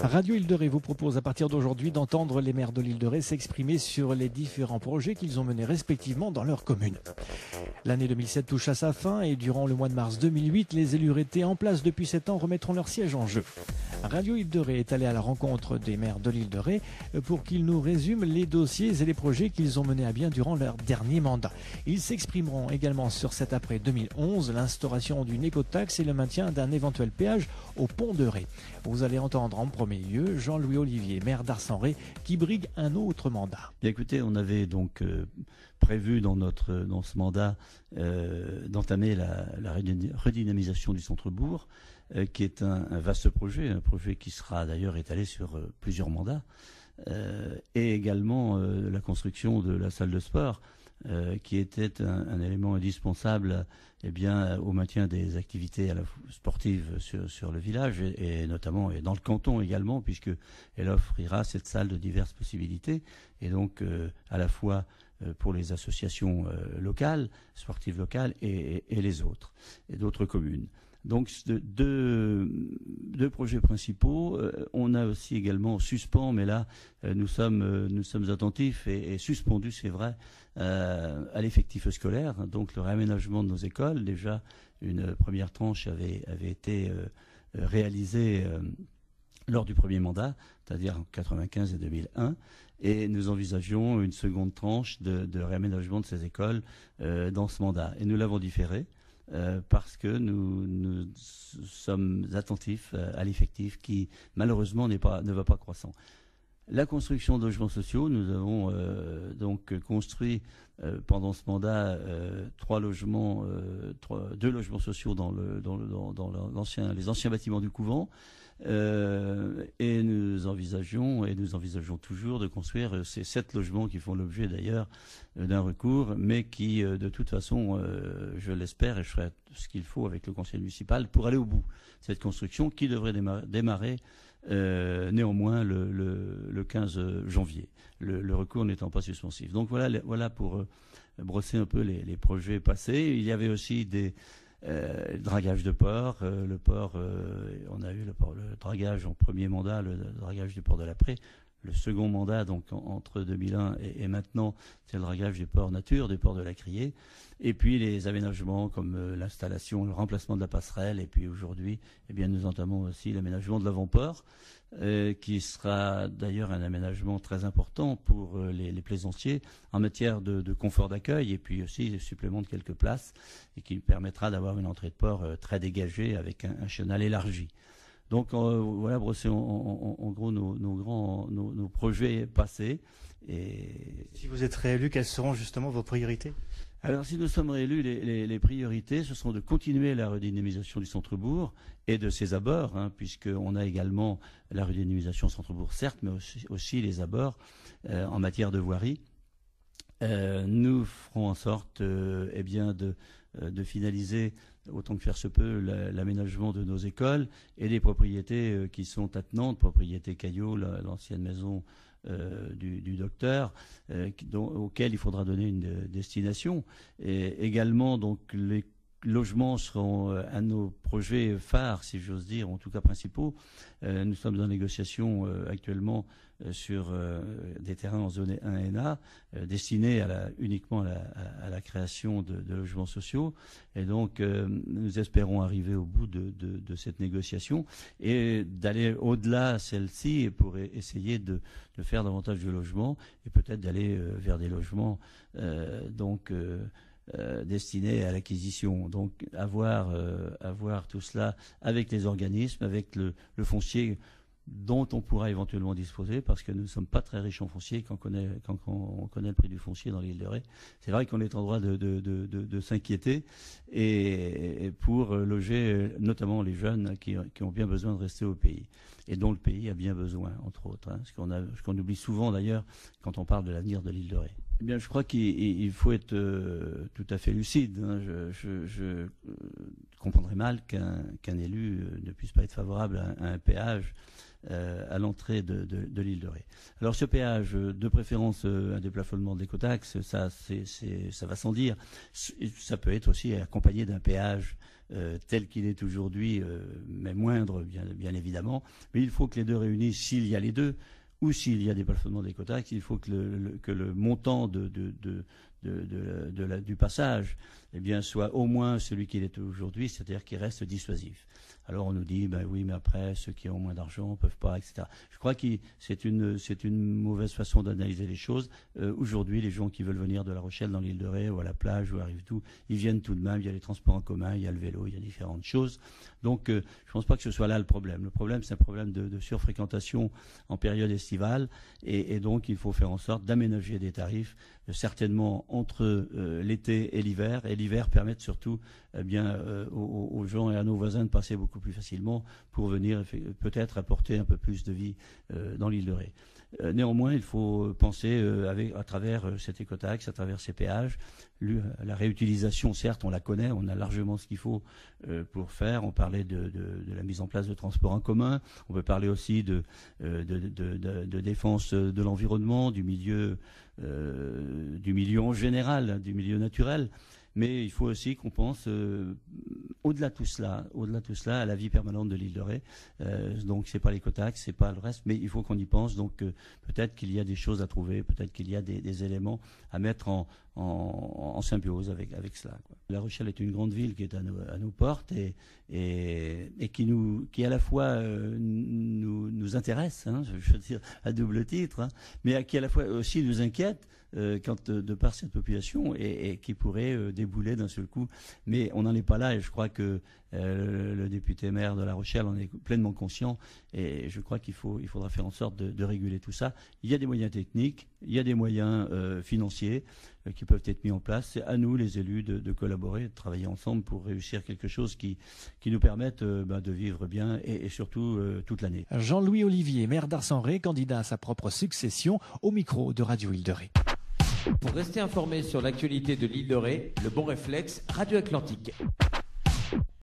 Radio Île de Ré vous propose à partir d'aujourd'hui d'entendre les maires de l'Île de Ré s'exprimer sur les différents projets qu'ils ont menés respectivement dans leur commune. L'année 2007 touche à sa fin et durant le mois de mars 2008, les élus restés en place depuis 7 ans remettront leur siège en jeu. Radio Île de Ré est allé à la rencontre des maires de l'Île de Ré pour qu'ils nous résument les dossiers et les projets qu'ils ont menés à bien durant leur dernier mandat. Ils s'exprimeront également sur cet après 2011, l'instauration d'une écotaxe et le maintien d'un éventuel péage au pont de Ré. Vous allez entendre en premier lieu Jean-Louis Olivier, maire d'Arcenré, qui brigue un autre mandat. Bien, écoutez, on avait donc prévu dans ce mandat d'entamer la redynamisation du centre-bourg, qui est un vaste projet, un projet qui sera d'ailleurs étalé sur plusieurs mandats, et également la construction de la salle de sport, qui était un élément indispensable au maintien des activités sportives sur le village et notamment et dans le canton également, puisqu'elle offrira cette salle de diverses possibilités et donc à la fois pour les associations locales, sportives locales et les autres et d'autres communes. Donc deux projets principaux. On a aussi également suspend, mais là nous sommes attentifs et suspendus, c'est vrai, à l'effectif scolaire. Donc le réaménagement de nos écoles. Déjà une première tranche avait été réalisée lors du premier mandat, c'est-à-dire en 1995 et 2001. Et nous envisagions une seconde tranche de réaménagement de ces écoles dans ce mandat. Et nous l'avons différé. Parce que nous sommes attentifs à l'effectif qui malheureusement ne va pas croissant. La construction de logements sociaux, nous avons donc construit pendant ce mandat deux logements sociaux dans les anciens bâtiments du couvent. Et nous envisageons toujours de construire ces 7 logements qui font l'objet d'ailleurs d'un recours, mais qui de toute façon, je l'espère et je ferai ce qu'il faut avec le conseil municipal pour aller au bout. Cette construction qui devrait démarrer néanmoins le 15 janvier, le recours n'étant pas suspensif. Donc voilà pour brosser un peu les projets passés. Il y avait aussi des dragage de port, le port, on a eu le dragage en premier mandat, le dragage du port de la Prée. Le second mandat, donc entre 2001 et maintenant, c'est le dragage du port nature, du port de la Criée. Et puis les aménagements comme l'installation, le remplacement de la passerelle. Et puis aujourd'hui, nous entamons aussi l'aménagement de l'avant-port, qui sera d'ailleurs un aménagement très important pour les plaisanciers en matière de confort d'accueil et puis aussi le supplément de quelques places et qui permettra d'avoir une entrée de port très dégagée avec un chenal élargi. Donc voilà, brosser en gros nos projets passés. Et si vous êtes réélu, quelles seront justement vos priorités ? Alors si nous sommes réélus, les priorités, ce seront de continuer la redynamisation du centre-bourg et de ses abords, puisqu'on a également la redynamisation centre-bourg, certes, mais aussi les abords en matière de voirie. Nous ferons en sorte de finaliser autant que faire se peut l'aménagement de nos écoles et des propriétés qui sont attenantes, propriété Caillot, l'ancienne maison du docteur, auquel il faudra donner une destination. Et également, donc, les logements seront un de nos projets phares, si j'ose dire, en tout cas principaux. Nous sommes en négociation actuellement sur des terrains en zone 1NA destinés uniquement à la création de logements sociaux. Et donc, nous espérons arriver au bout de cette négociation et d'aller au-delà celle-ci pour essayer de faire davantage de logements et peut-être d'aller vers des logements destinés à l'acquisition. Donc avoir tout cela avec les organismes, avec le foncier dont on pourra éventuellement disposer, parce que nous ne sommes pas très riches en foncier quand on connaît le prix du foncier dans l'île de Ré. C'est vrai qu'on est en droit de s'inquiéter et pour loger notamment les jeunes qui ont bien besoin de rester au pays et dont le pays a bien besoin, entre autres. Ce qu'on oublie souvent d'ailleurs quand on parle de l'avenir de l'île de Ré. Eh bien, je crois qu'il faut être tout à fait lucide. Je comprendrais mal qu'un élu ne puisse pas être favorable à un péage à l'entrée de l'île de Ré. Alors ce péage, de préférence un déplafonnement de l'écotaxe, ça va sans dire. Ça peut être aussi accompagné d'un péage tel qu'il est aujourd'hui, mais moindre bien évidemment. Mais il faut que les deux réunis, s'il y a les deux, ou s'il y a des plafonnements d'écotaxe, il faut que le montant du passage soit au moins celui qu'il est aujourd'hui, c'est-à-dire qu'il reste dissuasif. Alors on nous dit, oui, mais après, ceux qui ont moins d'argent ne peuvent pas, etc. Je crois que c'est une mauvaise façon d'analyser les choses. Aujourd'hui, les gens qui veulent venir de La Rochelle dans l'île de Ré ou à la plage ou à Rivedoux, ils viennent tout de même. Il y a les transports en commun, il y a le vélo, il y a différentes choses. Donc je ne pense pas que ce soit là le problème. Le problème, c'est un problème de surfréquentation en période estivale. Et donc, il faut faire en sorte d'aménager des tarifs, certainement entre l'été et l'hiver. Et l'hiver permettre surtout aux gens et à nos voisins de passer beaucoup plus facilement pour venir peut-être apporter un peu plus de vie dans l'île de Ré. Néanmoins, il faut penser à travers cette écotaxe, à travers ces péages, la réutilisation, certes, on la connaît, on a largement ce qu'il faut pour faire. On parlait de la mise en place de transports en commun. On peut parler aussi de défense de l'environnement, du milieu en général, du milieu naturel. Mais il faut aussi qu'on pense au-delà de tout cela, à la vie permanente de l'île de Ré. Donc c'est pas l'écotaxe, c'est pas le reste, mais il faut qu'on y pense. Donc peut-être qu'il y a des choses à trouver, peut-être qu'il y a des éléments à mettre en symbiose avec cela, quoi. La Rochelle est une grande ville qui est à nos portes et qui à la fois nous intéresse, je veux dire à double titre, mais qui à la fois aussi nous inquiète. De par cette population et qui pourrait débouler d'un seul coup. Mais on n'en est pas là et je crois que le député maire de La Rochelle en est pleinement conscient et je crois qu'il faudra faire en sorte de réguler tout ça. Il y a des moyens techniques, il y a des moyens financiers qui peuvent être mis en place. C'est à nous, les élus, de collaborer, de travailler ensemble pour réussir quelque chose qui nous permette de vivre bien et surtout toute l'année. Jean-Louis Olivier, maire d'Arcenré, candidat à sa propre succession, au micro de Radio Île de Ré. Pour rester informé sur l'actualité de l'île de Ré, le bon réflexe, Radio Atlantique.